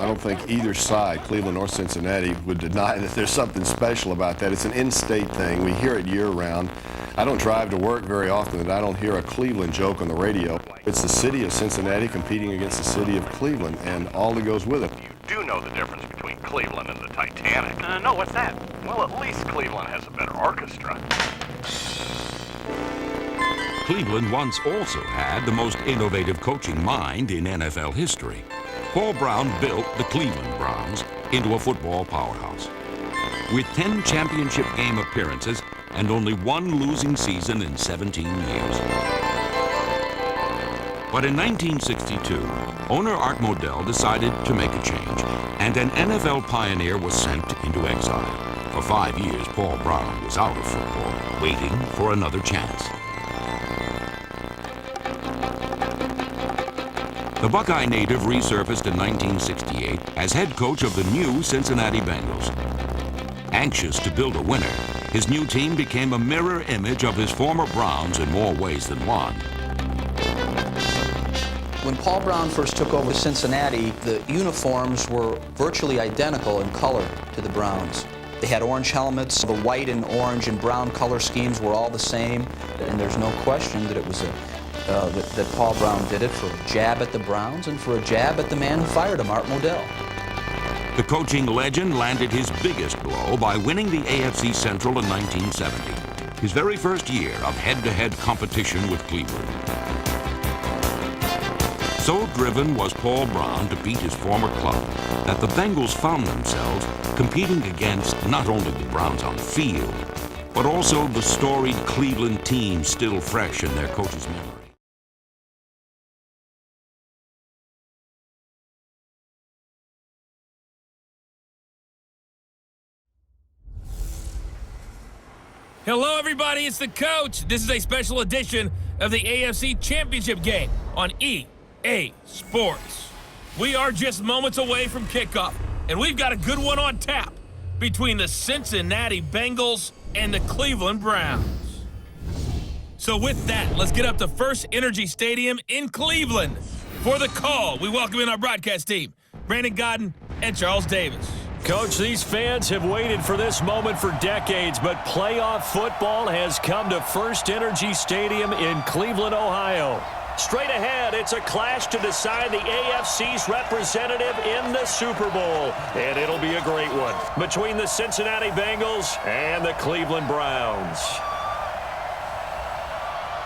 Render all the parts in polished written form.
I don't think either side, Cleveland or Cincinnati, would deny that there's something special about that. It's an in-state thing. We hear it year-round. I don't drive to work very often and I don't hear a Cleveland joke on the radio. It's the city of Cincinnati competing against the city of Cleveland and all that goes with it. You do know the difference between Cleveland and the Titanic. No, what's that? Well, at least Cleveland has a better orchestra. Cleveland once also had the most innovative coaching mind in NFL history. Paul Brown built the Cleveland Browns into a football powerhouse. With 10 championship game appearances and only one losing season in 17 years. But in 1962, owner Art Modell decided to make a change, and an NFL pioneer was sent into exile. For 5 years, Paul Brown was out of football, waiting for another chance. The Buckeye native resurfaced in 1968 as head coach of the new Cincinnati Bengals. Anxious to build a winner, his new team became a mirror image of his former Browns in more ways than one. When Paul Brown first took over Cincinnati, the uniforms were virtually identical in color to the Browns. They had orange helmets. The white and orange and brown color schemes were all the same, and there's no question that it was that Paul Brown did it for a jab at the Browns and for a jab at the man who fired him, Art Modell. The coaching legend landed his biggest blow by winning the AFC Central in 1970, his very first year of head-to-head competition with Cleveland. So driven was Paul Brown to beat his former club that the Bengals found themselves competing against not only the Browns on the field, but also the storied Cleveland team still fresh in their coach's memory. Hello, everybody. It's the coach. This is a special edition of the AFC Championship game on EA Sports. We are just moments away from kickoff, and we've got a good one on tap between the Cincinnati Bengals and the Cleveland Browns. So with that, let's get up to First Energy Stadium in Cleveland. For the call, we welcome in our broadcast team, Brandon Godden and Charles Davis. Coach, these fans have waited for this moment for decades, but playoff football has come to First Energy Stadium in Cleveland, Ohio. Straight ahead, it's a clash to decide the AFC's representative in the Super Bowl, and it'll be a great one between the Cincinnati Bengals and the Cleveland Browns.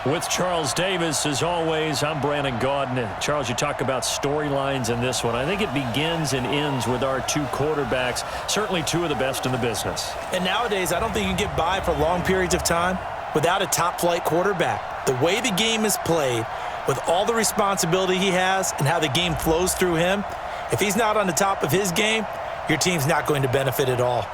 With Charles Davis, as always, I'm Brandon Gaudin. Charles, you talk about storylines in this one. I think it begins and ends with our two quarterbacks, certainly two of the best in the business. And nowadays, I don't think you can get by for long periods of time without a top-flight quarterback. The way the game is played, with all the responsibility he has and how the game flows through him, if he's not on the top of his game, your team's not going to benefit at all.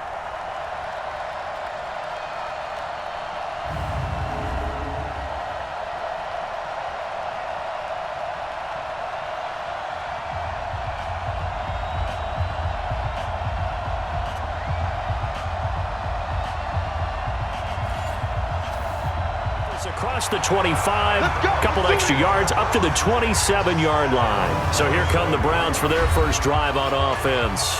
Across the 25, a couple extra yards up to the 27-yard line. So here come the Browns for their first drive on offense.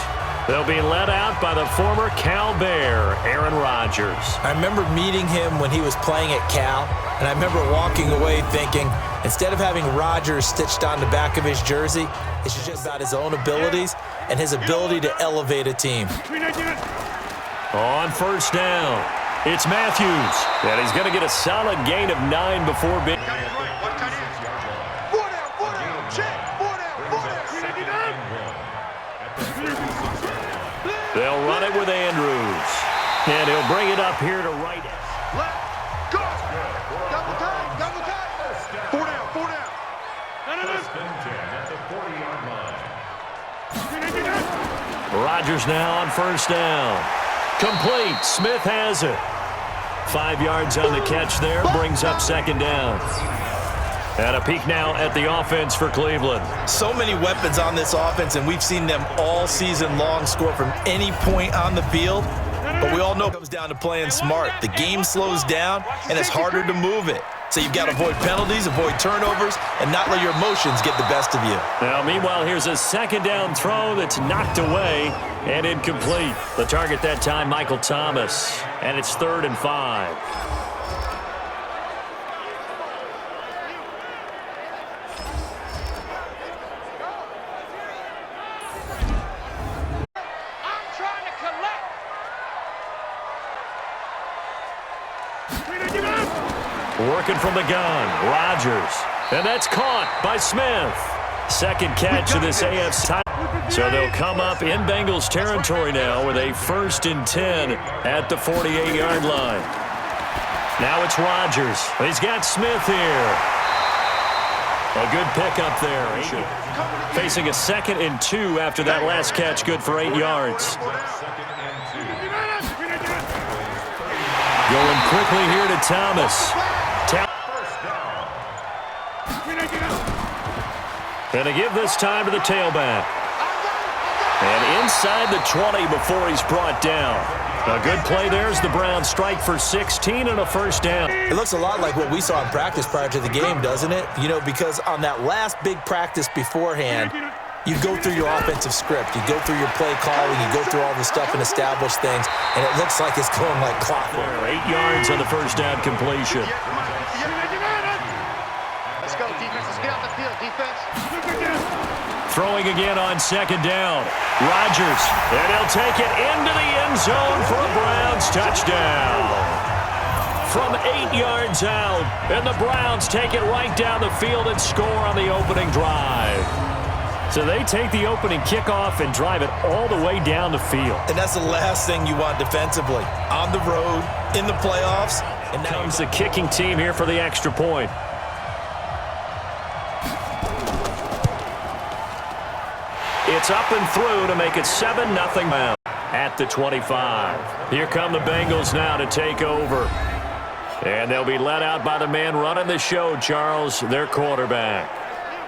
They'll be led out by the former Cal Bear, Aaron Rodgers. I remember meeting him when he was playing at Cal, and I remember walking away thinking, instead of having Rodgers stitched on the back of his jersey, it's just about his own abilities and his ability to elevate a team. On first down, it's Matthews, and he's going to get a solid gain of 9 before being... They'll run it with Andrews, and he'll bring it up here to right. Left, go! Double time, double time! 4 down, 4 down! At the 40-yard line. Rodgers now on first down. Complete. Smith has it. 5 yards on the catch there, brings up second down. And a peek now at the offense for Cleveland. So many weapons on this offense, and we've seen them all season long score from any point on the field. But we all know it comes down to playing smart. The game slows down, and it's harder to move it. So you've got to avoid penalties, avoid turnovers, and not let your emotions get the best of you. Now, meanwhile, here's a second down throw that's knocked away and incomplete. The target that time, Michael Thomas. And it's 3rd and 5. Working from the gun, Rodgers. And that's caught by Smith. Second catch of this AFC title. So they'll come up in Bengals territory now with a 1st and 10 at the 48-yard line. Now it's Rodgers. He's got Smith here. A good pickup there. Facing a 2nd and 2 after that last catch, good for 8 yards. Going quickly here to Thomas. And to give this time to the tailback. And inside the 20 before he's brought down. A good play there as the Browns strike for 16 and a 1st down. It looks a lot like what we saw in practice prior to the game, doesn't it? You know, because on that last big practice beforehand, you go through your offensive script. You go through your play calling. You go through all the stuff and establish things. And it looks like it's going like clockwork. 8 yards on the 1st down completion. Let's go, defense. Let's get out the field, defense. Throwing again on 2nd down. Rodgers. And he'll take it into the end zone for a Browns touchdown. From 8 yards out. And the Browns take it right down the field and score on the opening drive. So they take the opening kickoff and drive it all the way down the field. And that's the last thing you want defensively. On the road, in the playoffs. And now comes the kicking team here for the extra point. It's up and through to make it 7-0 now at the 25. Here come the Bengals now to take over. And they'll be led out by the man running the show, Charles, their quarterback.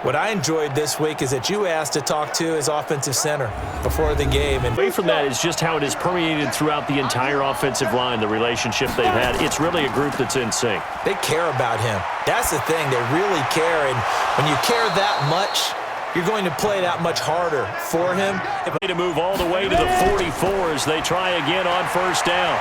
What I enjoyed this week is that you asked to talk to his offensive center before the game. And away from that is just how it is permeated throughout the entire offensive line, the relationship they've had. It's really a group that's in sync. They care about him. That's the thing. They really care. And when you care that much, you're going to play that much harder for him. To move all the way to the 44 as they try again on 1st down.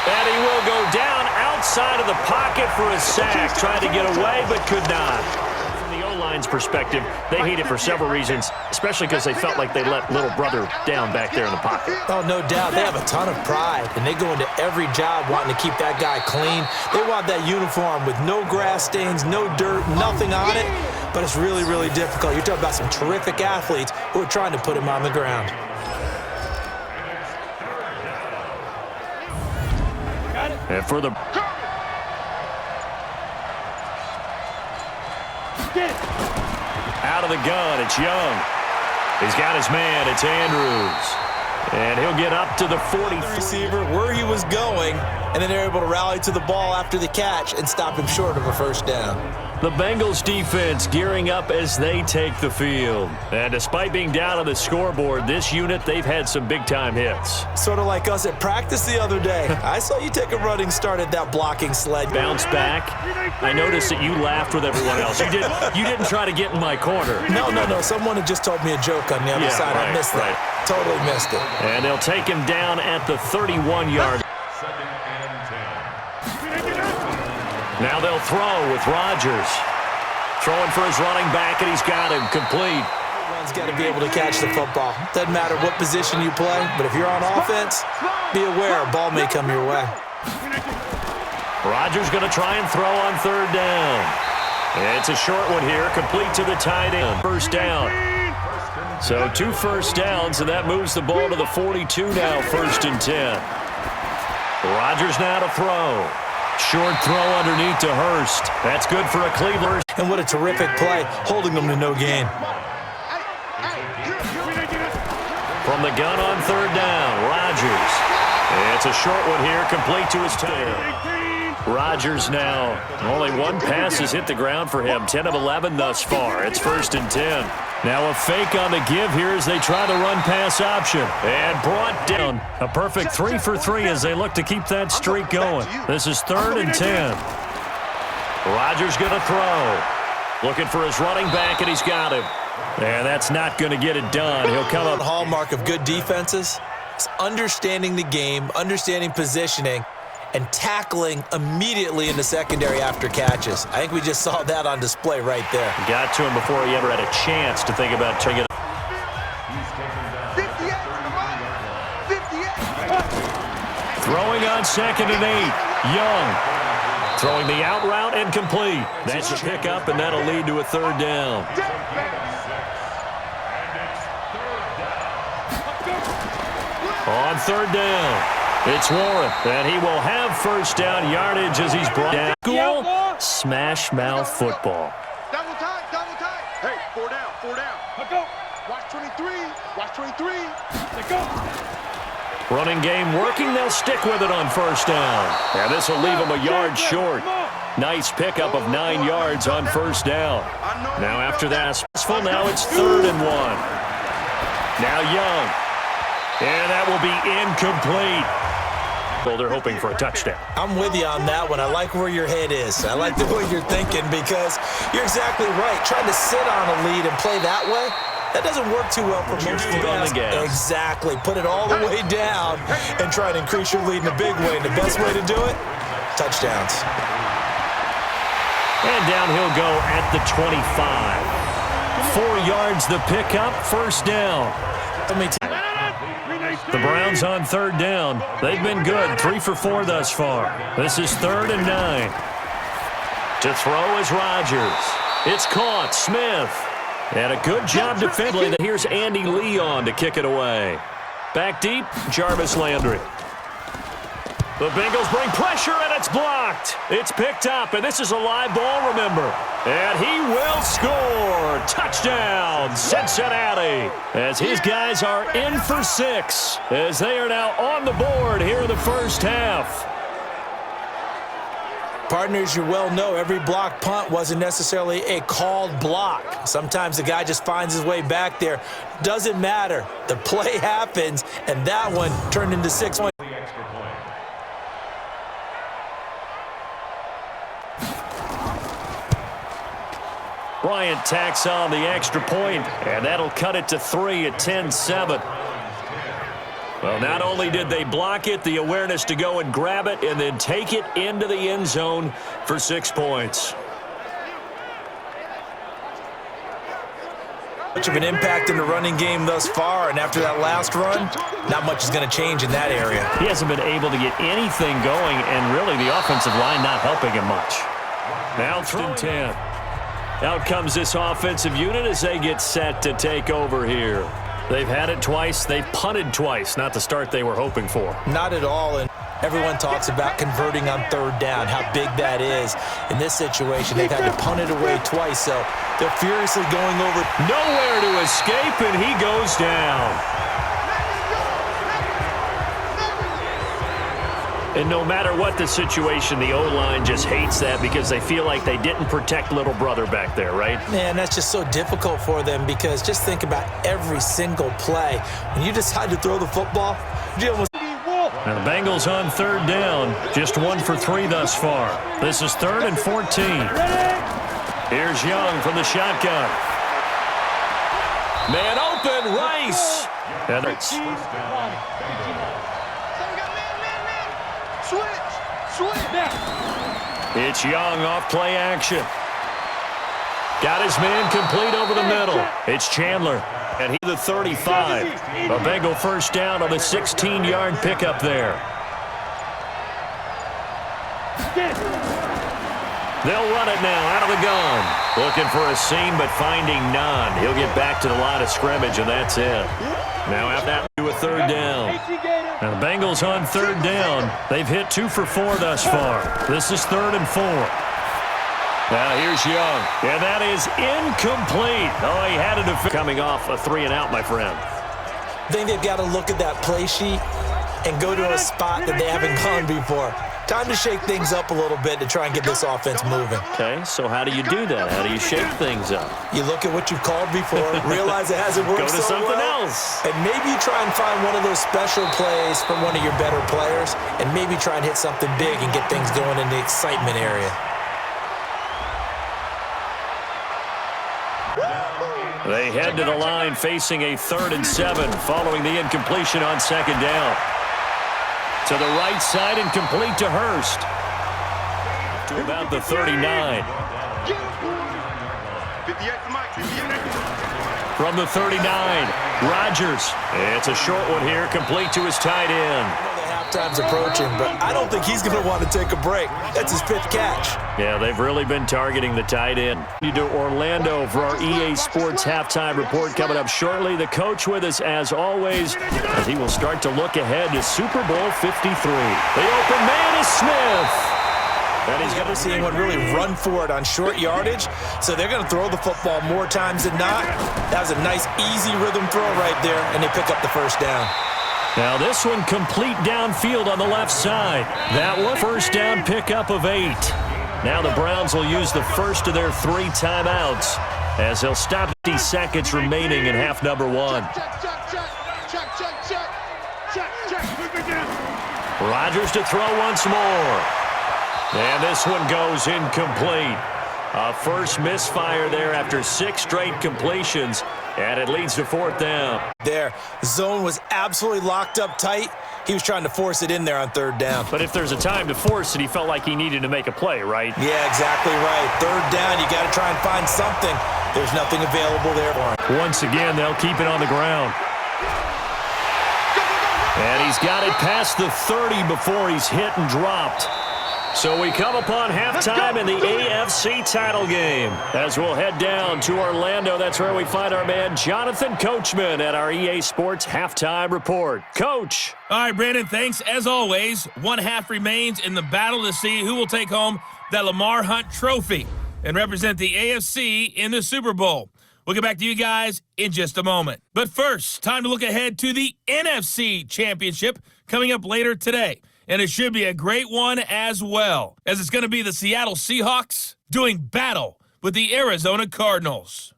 And he will go down outside of the pocket for a sack, trying to get away but could not. From the O-line's perspective, they hate it for several reasons, especially because they felt like they let little brother down back there in the pocket. Oh, no doubt. They have a ton of pride, and they go into every job wanting to keep that guy clean. They want that uniform with no grass stains, no dirt, nothing on it, but it's really, really difficult. You're talking about some terrific athletes who are trying to put him on the ground. And for the out of the gun, it's Young. He's got his man. It's Andrews. And he'll get up to the 40. The receiver where he was going, and then they're able to rally to the ball after the catch and stop him short of a 1st down. The Bengals defense gearing up as they take the field. And despite being down on the scoreboard, this unit, they've had some big-time hits. Sort of like us at practice the other day. I saw you take a running start at that blocking sled. Bounce back. I noticed that you laughed with everyone else. You didn't try to get in my corner. No. Someone had just told me a joke on the other side. Right, I missed that. Totally missed it. And they'll take him down at the 31-yard. Now they'll throw with Rodgers. Throwing for his running back, and he's got him complete. Everyone's got to be able to catch the football. Doesn't matter what position you play, but if you're on offense, be aware a ball may come your way. Rodgers going to try and throw on 3rd down. It's a short one here, complete to the tight end. 1st down. So 2 1st downs, and that moves the ball to the 42 now, 1st and 10. Rodgers now to throw. Short throw underneath to Hurst. That's good for a Cleveland. And what a terrific play, holding them to no gain. From the gun on 3rd down, Rodgers. It's a short one here, complete to his tail. Rodgers now. Only one pass has hit the ground for him. 10 of 11 thus far. It's 1st and 10. Now a fake on the give here as they try the run-pass option. And brought down. A perfect 3 for 3 as they look to keep that streak going. This is 3rd and 10. Rodgers going to throw. Looking for his running back, and he's got him. And that's not going to get it done. He'll come up. The hallmark of good defenses is understanding the game, understanding positioning, and tackling immediately in the secondary after catches. I think we just saw that on display right there. Got to him before he ever had a chance to think about taking it. 58. Throwing on 2nd and 8. Young. Throwing the out route and complete. That's a pickup, and that'll lead to a 3rd down. On 3rd down, it's Warren, and he will have 1st down yardage as he's brought down. School smash mouth football. Double time, double time. Hey, 4 down, 4 down. Let's go. Watch 23, watch 23. Let's go. Running game working, they'll stick with it on 1st down. And this will leave them a yard short. Nice pickup of 9 yards on 1st down. Now after that, successful, now it's 3rd and 1. Now Young. And that will be incomplete. Well, they're hoping for a touchdown. I'm with you on that one. I like where your head is. I like the way you're thinking because you're exactly right. Trying to sit on a lead and play that way, that doesn't work too well for most on the gas. Exactly. Put it all the way down and try to increase your lead in a big way. And the best way to do it, touchdowns. And down he'll go at the 25. 4 yards the pickup, 1st down. The Browns on 3rd down. They've been good, 3 for 4 thus far. This is 3rd and 9. To throw is Rodgers. It's caught, Smith. And a good job defensively. Here's Andy Leon to kick it away. Back deep, Jarvis Landry. The Bengals bring pressure, and it's blocked. It's picked up, and this is a live ball, remember. And he will score. Touchdown, Cincinnati. As his guys are in for 6, as they are now on the board here in the 1st half. Partners, you well know every block punt wasn't necessarily a called block. Sometimes the guy just finds his way back there. Doesn't matter. The play happens, and that one turned into 6 points. Bryant tacks on the extra point, and that'll cut it to 3 at 10-7. Well, not only did they block it, the awareness to go and grab it and then take it into the end zone for 6 points. Much of an impact in the running game thus far, and after that last run, not much is going to change in that area. He hasn't been able to get anything going, and really the offensive line not helping him much. Now 3rd and 10. Out comes this offensive unit as they get set to take over here. They've had it twice. They've punted twice. Not the start they were hoping for. Not at all, and everyone talks about converting on 3rd down, how big that is. In this situation, they've had to punt it away twice, so they're furiously going over. Nowhere to escape, and he goes down. And no matter what the situation, the O-line just hates that because they feel like they didn't protect little brother back there, right? Man, that's just so difficult for them because just think about every single play. When you decide to throw the football, you almost... Now the Bengals on 3rd down, just 1 for 3 thus far. This is 3rd and 14. Here's Young from the shotgun. Man open, Rice. And it's... It's Young off play action. Got his man complete over the middle. It's Chandler. And he's the 35. A Bengal 1st down on the 16-yard pickup there. They'll run it now out of the gun. Looking for a seam, but finding none. He'll get back to the line of scrimmage, and that's it. Now after that, to a 3rd down. Now the Bengals on 3rd down. They've hit 2 for 4 thus far. This is 3rd and 4. Now here's Young. And that is incomplete. Oh, he had it coming off a 3 and out, my friend. I think they've got to look at that play sheet and go to a spot that they haven't gone before. Time to shake things up a little bit to try and get this offense moving. Okay, so how do you do that? How do you shake things up? You look at what you've called before, realize it hasn't worked Go to so something well, else. and maybe you try and find one of those special plays from one of your better players, and maybe try and hit something big and get things going in the excitement area. They head to the line facing a 3rd and 7 following the incompletion on 2nd down. To the right side and complete to Hurst. To about the 39. From the 39, Rodgers. It's a short one here, complete to his tight end. Halftime's approaching, but I don't think he's going to want to take a break. That's his 5th catch. Yeah, they've really been targeting the tight end. You do Orlando for our EA Sports halftime report coming up shortly. The coach with us as always, as he will start to look ahead to Super Bowl 53. The open man is Smith. And he's going to see anyone really run for it on short yardage, so they're going to throw the football more times than not. That was a nice, easy rhythm throw right there, and they pick up the 1st down. Now this one complete downfield on the left side. That one 1st down pickup of 8. Now the Browns will use the first of their 3 timeouts as they'll stop 50 seconds remaining in half number 1. Rodgers to throw once more. And this one goes incomplete. A first misfire there after 6 straight completions, and it leads to 4th down. There, zone was absolutely locked up tight. He was trying to force it in there on 3rd down. But if there's a time to force it, he felt like he needed to make a play, right? Yeah, exactly right. 3rd down, you got to try and find something. There's nothing available there for him. Once again, they'll keep it on the ground. And he's got it past the 30 before he's hit and dropped. So we come upon halftime in the AFC title game. As we'll head down to Orlando, that's where we find our man Jonathan Coachman at our EA Sports halftime report. Coach. All right, Brandon, thanks. As always, 1 half remains in the battle to see who will take home that Lamar Hunt trophy and represent the AFC in the Super Bowl. We'll get back to you guys in just a moment. But first, time to look ahead to the NFC Championship coming up later today. And it should be a great one as well, as it's going to be the Seattle Seahawks doing battle with the Arizona Cardinals.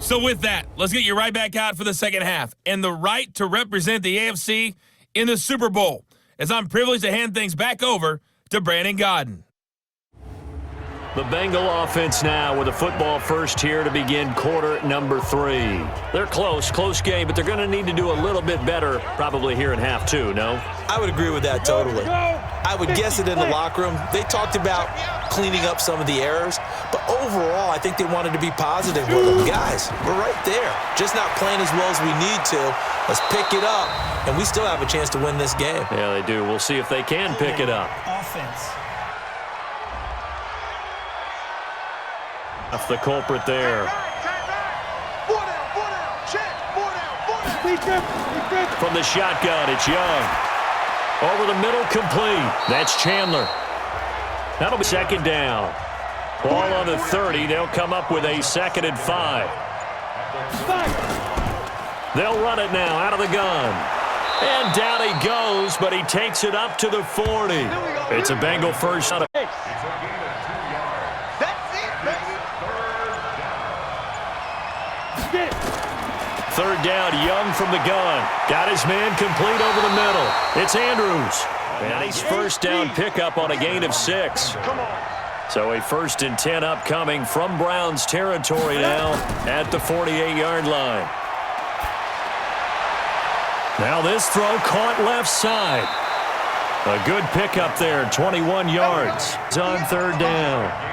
So with that, let's get you right back out for the second half and the right to represent the AFC in the Super Bowl, as I'm privileged to hand things back over to Brandon Godden. The Bengal offense now with a football first here to begin quarter number 3. They're close game, but they're going to need to do a little bit better probably here in half 2, no? I would agree with that totally. I would guess it in the locker room. They talked about cleaning up some of the errors, but overall I think they wanted to be positive with them. Guys, we're right there. Just not playing as well as we need to. Let's pick it up, and we still have a chance to win this game. Yeah, they do. We'll see if they can pick it up. Offense. That's the culprit there. From the shotgun, it's Young. Over the middle, complete. That's Chandler. That'll be 2nd down. Ball on the 30. They'll come up with a 2nd and 5. They'll run it now out of the gun. And down he goes, but he takes it up to the 40. It's a Bengal first. Third down, Young from the gun. Got his man complete over the middle. It's Andrews. And he's 1st down pickup on a gain of 6. So a 1st and 10 upcoming from Browns territory now at the 48-yard line. Now this throw caught left side. A good pickup there, 21 yards. It's on 3rd down.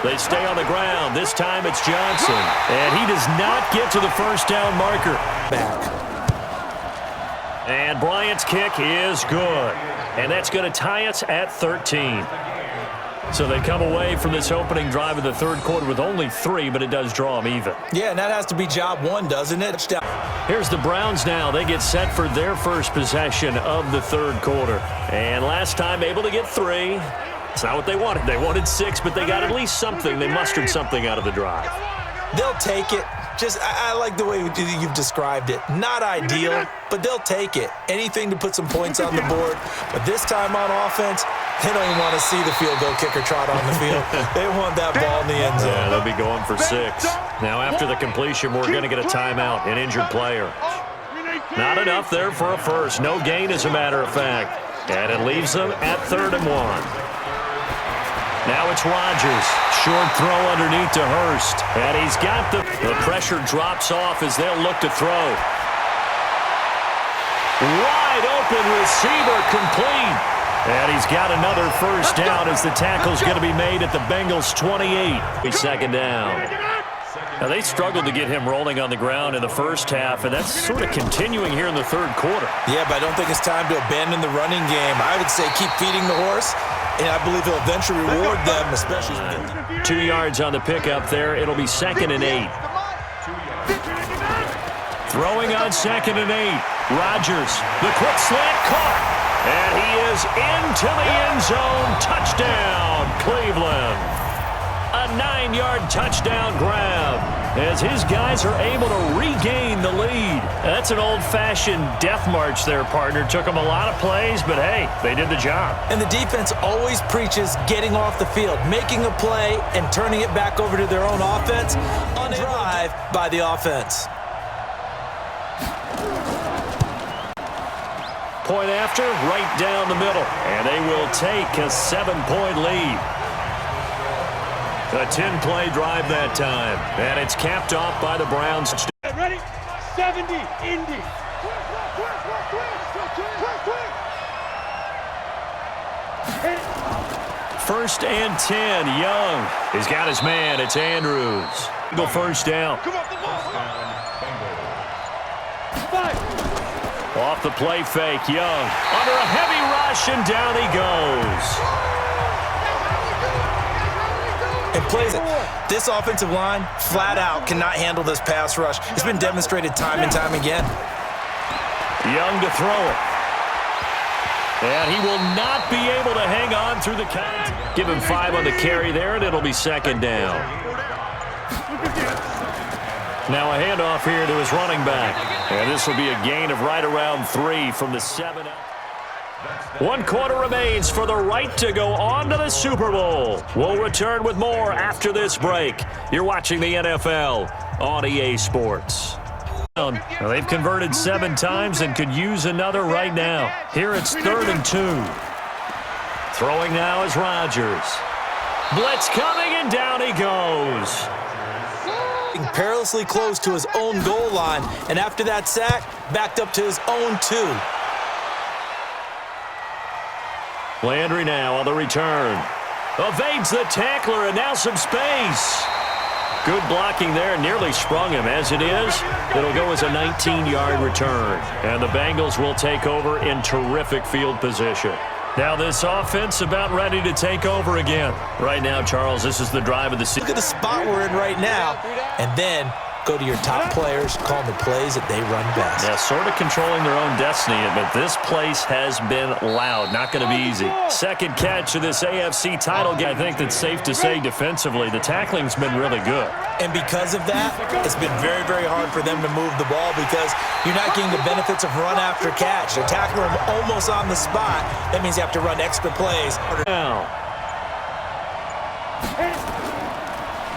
They stay on the ground. This time it's Johnson. And he does not get to the 1st down marker. Back. And Bryant's kick is good. And that's going to tie us at 13. So they come away from this opening drive of the 3rd quarter with only 3, but it does draw them even. Yeah, and that has to be job 1, doesn't it? Here's the Browns now. They get set for their first possession of the 3rd quarter. And last time able to get 3. It's not what they wanted. They wanted 6, but they got at least something. They mustered something out of the drive. They'll take it. I like the way you've described it. Not ideal, but but they'll take it. Anything to put some points on the board. But this time on offense, they don't even want to see the field goal kicker trot on the field. They want that ball in the end zone. Yeah, they'll be going for 6. Now, after the completion, we're going to get a timeout, an injured player. Not enough there for a first. No gain, as a matter of fact. And it leaves them at 3rd and 1. Now it's Rodgers. Short throw underneath to Hurst. And he's got the pressure drops off as they'll look to throw. Wide open receiver, complete. And he's got another first down as the tackle's going to be made at the Bengals' 28. 2nd down. Now, they struggled to get him rolling on the ground in the first half, and that's sort of continuing here in the 3rd quarter. Yeah, but I don't think it's time to abandon the running game. I would say keep feeding the horse, and I believe he'll eventually reward them, especially as we get 2 yards on the pickup there. It'll be 2nd and 8. Throwing on 2nd and 8. Rodgers, the quick slant caught. And he is into the end zone. Touchdown, Cleveland. A 9-yard touchdown grab as his guys are able to regain the lead. That's an old-fashioned death march there, partner. Took them a lot of plays, but hey, they did the job. And the defense always preaches getting off the field, making a play, and turning it back over to their own offense on a drive by the offense. Point after, right down the middle. And they will take a 7-point lead. A 10-play drive that time. And it's capped off by the Browns. Ready? 70, Indy. 1st and 10, Young. He's got his man. It's Andrews. The first down. Come on, come on. 5. Off the play fake, Young. Under a heavy rush, and down he goes. And plays it. This offensive line, flat out, cannot handle this pass rush. It's been demonstrated time and time again. Young to throw it. And he will not be able to hang on through the count. Give him 5 on the carry there, and it'll be 2nd down. Now a handoff here to his running back. And this will be a gain of right around 3 from the 7. 1 quarter remains for the right to go on to the Super Bowl. We'll return with more after this break. You're watching the NFL on EA Sports. Well, they've converted 7 times and could use another right now. Here it's 3rd and 2. Throwing now is Rodgers. Blitz coming, and down he goes. Perilously close to his own goal line, and after that sack, backed up to his own 2. Landry now on the return. Evades the tackler, and now some space. Good blocking there, nearly sprung him. As it is, it'll go as a 19-yard return. And the Bengals will take over in terrific field position. Now this offense about ready to take over again. Right now, Charles, this is the drive of the season. Look at the spot we're in right now, and then go to your top players, call them the plays that they run best. Yeah, sort of controlling their own destiny, but this place has been loud. Not going to be easy. 2nd catch of this AFC title game. I think that's safe to say defensively, the tackling's been really good. And because of that, it's been very, very hard for them to move the ball because you're not getting the benefits of run after catch. They're tackling them almost on the spot. That means you have to run extra plays. Now,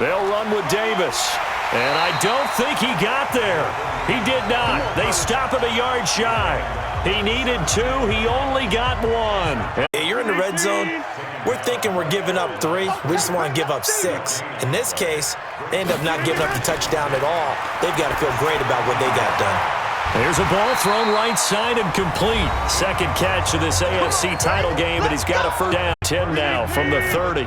they'll run with Davis. And I don't think he got there. He did not. They stop him a yard shy. He needed 2. He only got 1. Hey, you're in the red zone. We're thinking we're giving up 3. We just want to give up 6. In this case, they end up not giving up the touchdown at all. They've got to feel great about what they got done. There's a ball thrown right side and complete. 2nd catch of this AFC title game, and he's got a first down. 10 now from the 30.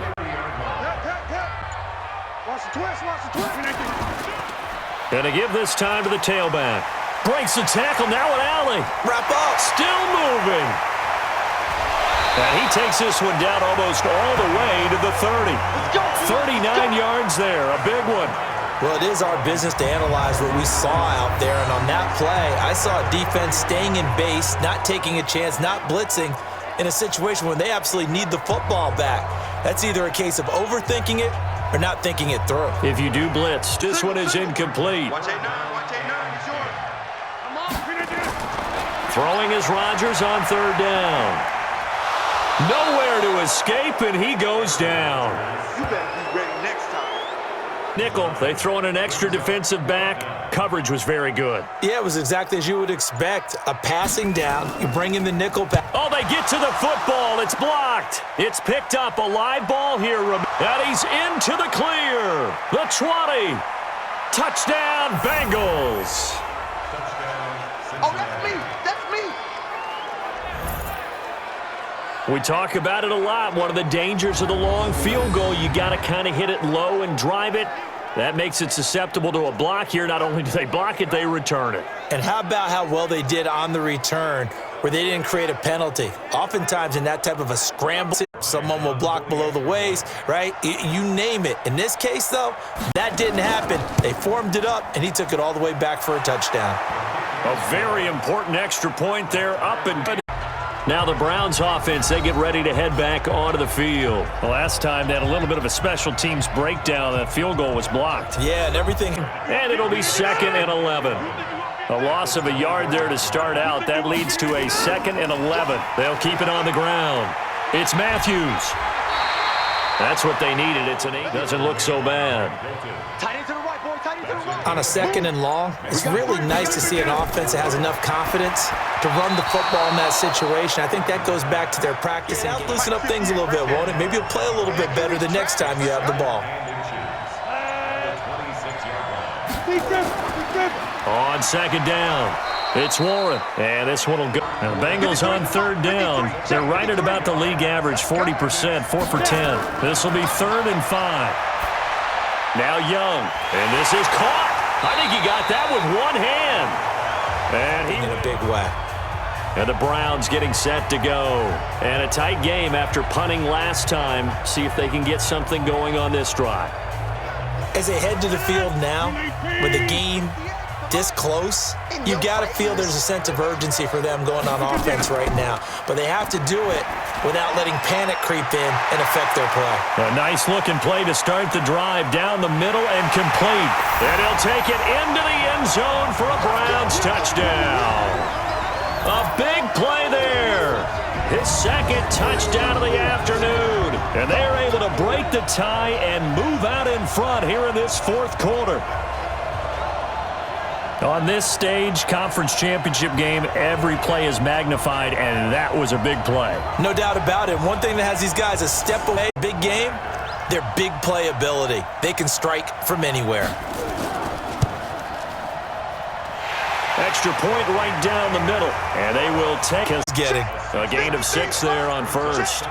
Going to give this time to the tailback. Breaks the tackle, now an alley. Wrap up. Still moving. And he takes this one down almost all the way to the 30. 39 yards there, a big one. Well, it is our business to analyze what we saw out there, and on that play, I saw a defense staying in base, not taking a chance, not blitzing, in a situation when they absolutely need the football back. That's either a case of overthinking it or not thinking it through. If you do blitz, this one is incomplete. Watch 8-9, watch 8-9, it's yours. Come on, Throwing is Rodgers on third down. Nowhere to escape, and he goes down. You better be ready next time. Nickel, they throw in an extra defensive back. Coverage was very good. Yeah, it was exactly as you would expect. A passing down, you bring in the nickel back. Oh, they get to the football. It's blocked. It's picked up. A live ball here. And he's into the clear. The 20. Touchdown, Bengals. Oh, that's me. That's me. We talk about it a lot. One of the dangers of the long field goal, you got to kind of hit it low and drive it. That makes it susceptible to a block here. Not only do they block it, they return it. And how about how well they did on the return where they didn't create a penalty? Oftentimes in that type of a scramble, someone will block below the waist, right? You name it. In this case, though, that didn't happen. They formed it up, and he took it all the way back for a touchdown. A very important extra point there, up and good. Now the Browns offense, they get ready to head back onto the field. The last time they had a little bit of a special teams breakdown. That field goal was blocked. Yeah, and everything. And it'll be 2nd and 11. A loss of a yard there to start out. That leads to a 2nd and 11. They'll keep it on the ground. It's Matthews. That's what they needed. It's an 8. Doesn't look so bad. Tight end to the right, boy. Tight end to the right. On a 2nd and long, it's really nice to see an offense that has enough confidence to run the football in that situation. I think that goes back to their practice. And loosen up things a little bit, won't it? Maybe you'll play a little bit better the next time you have the ball. On 2nd down, it's Warren, and this one will go. Now, the Bengals on 3rd down. They're right at about the league average, 40%, 4 for 10. This will be 3rd and 5. Now Young, and this is caught. I think he got that with one hand. And he in a big way. And the Browns getting set to go. And a tight game after punting last time. See if they can get something going on this drive. As they head to the field now, with the game this close, you got to feel there's a sense of urgency for them going on offense right now. But they have to do it without letting panic creep in and affect their play. A nice-looking play to start the drive down the middle and complete. And he'll take it into the end zone for a Browns touchdown. A big play there. His 2nd touchdown of the afternoon. And they're able to break the tie and move out in front here in this 4th quarter. On this stage, conference championship game, every play is magnified, and that was a big play. No doubt about it. One thing that has these guys a step away, big game, their big play ability. They can strike from anywhere. Extra point right down the middle, and they will take us getting a gain of 6 there on 1st.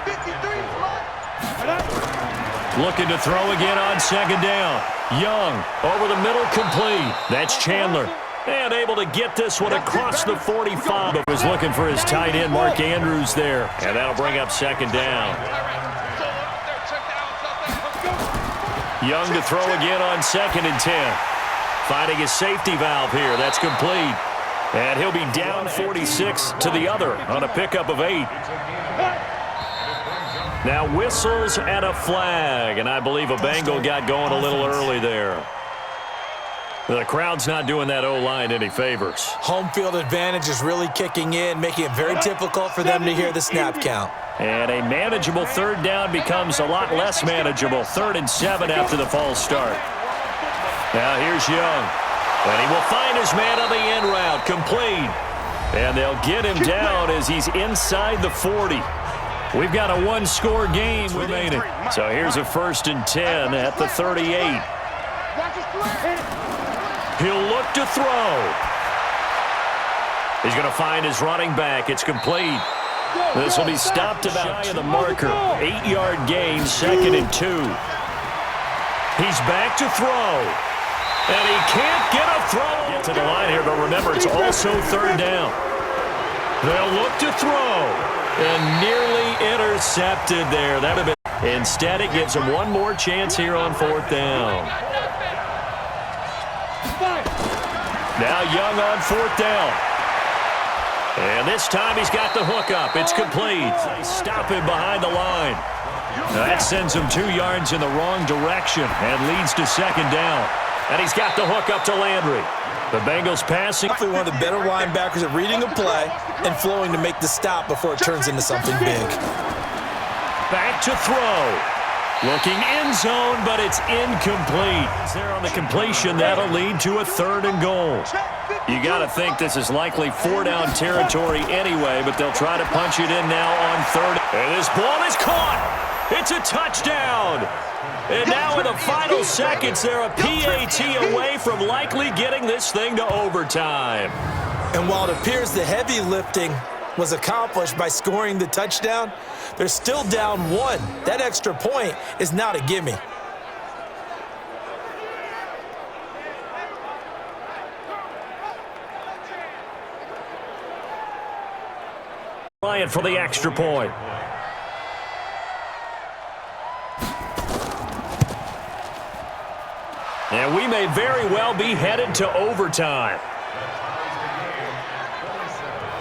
Looking to throw again on 2nd down. Young over the middle, complete. That's Chandler. And able to get this one across the 45. But was looking for his tight end, Mark Andrews, there. And that'll bring up 2nd down. Young to throw again on 2nd and 10. Finding his safety valve here. That's complete. And he'll be down 46 to the other on a pickup of 8. Now whistles and a flag, and I believe a Bengal got going a little early there. The crowd's not doing that O-line any favors. Home field advantage is really kicking in, making it very difficult for them to hear the snap count. And a manageable 3rd down becomes a lot less manageable. 3rd and 7 after the false start. Now here's Young, and he will find his man on the end route, complete. And they'll get him down as he's inside the 40. We've got a 1-score game remaining. So here's a 1st and 10 at the 38. He'll look to throw. He's going to find his running back. It's complete. This will be stopped about shy of the marker. 8-yard gain, 2nd and 2. He's back to throw. And he can't get a throw. Get to the line here, but remember, it's also 3rd down. They'll look to throw. And nearly intercepted there. That would have been. Instead, it gives him one more chance here on 4th down. Now Young on 4th down. And this time he's got the hook up. It's complete. They stop him behind the line. Now that sends him 2 yards in the wrong direction and leads to 2nd down. And he's got the hook up to Landry. The Bengals passing. Definitely one of the better linebackers at reading a play and flowing to make the stop before it turns into something big. Back to throw. Looking end zone, but it's incomplete. There on the completion, that'll lead to a 3rd and goal. You got to think this is likely 4-down territory anyway, but they'll try to punch it in now on 3rd. And this ball is caught. It's a touchdown. And now in the final seconds, they're a PAT away from likely getting this thing to overtime. And while it appears the heavy lifting was accomplished by scoring the touchdown, they're still down 1. That extra point is not a gimme. Bryant for the extra point. And we may very well be headed to overtime.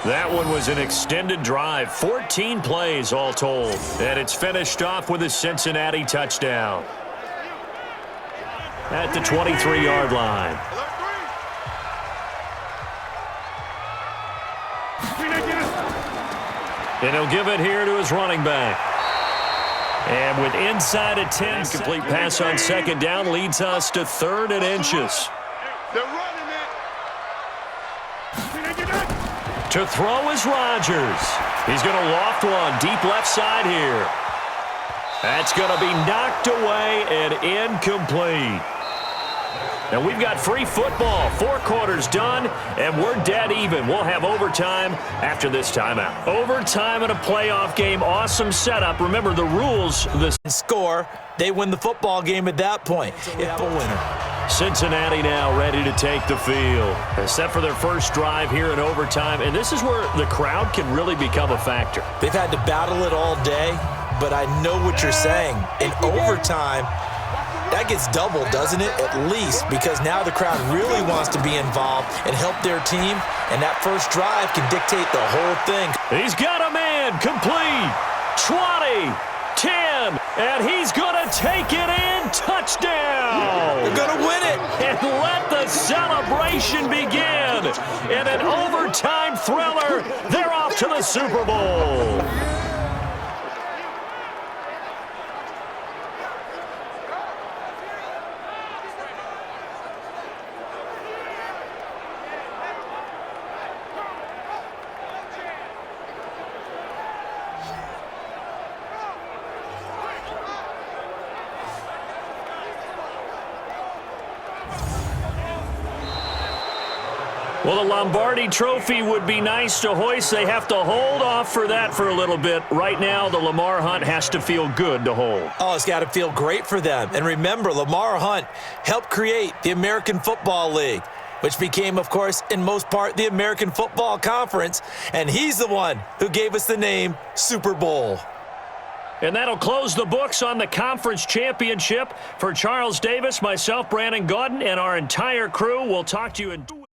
That one was an extended drive, 14 plays all told. And it's finished off with a Cincinnati touchdown. At the 23-yard line. And he'll give it here to his running back. And with inside of 10, complete pass on 2nd down leads us to 3rd and inches. They're running it. To throw is Rodgers. He's going to loft one deep left side here. That's going to be knocked away and incomplete. And we've got free football. 4 quarters done, and we're dead even. We'll have overtime after this timeout. Overtime in a playoff game. Awesome setup. Remember the rules. The Score, they win the football game at that point. If the winner. Cincinnati now ready to take the field. Set for their first drive here in overtime. And this is where the crowd can really become a factor. They've had to battle it all day, but I know what you're saying. In overtime, that gets doubled, doesn't it? At least, because now the crowd really wants to be involved and help their team, and that first drive can dictate the whole thing. He's got a man complete. 20, 10, and he's going to take it in. Touchdown. They're going to win it. And let the celebration begin. In an overtime thriller, they're off to the Super Bowl. Well, the Lombardi Trophy would be nice to hoist. They have to hold off for that for a little bit. Right now, the Lamar Hunt has to feel good to hold. Oh, it's got to feel great for them. And remember, Lamar Hunt helped create the American Football League, which became, of course, in most part, the American Football Conference. And he's the one who gave us the name Super Bowl. And that'll close the books on the conference championship. For Charles Davis, myself, Brandon Gaudin, and our entire crew, we'll talk to you in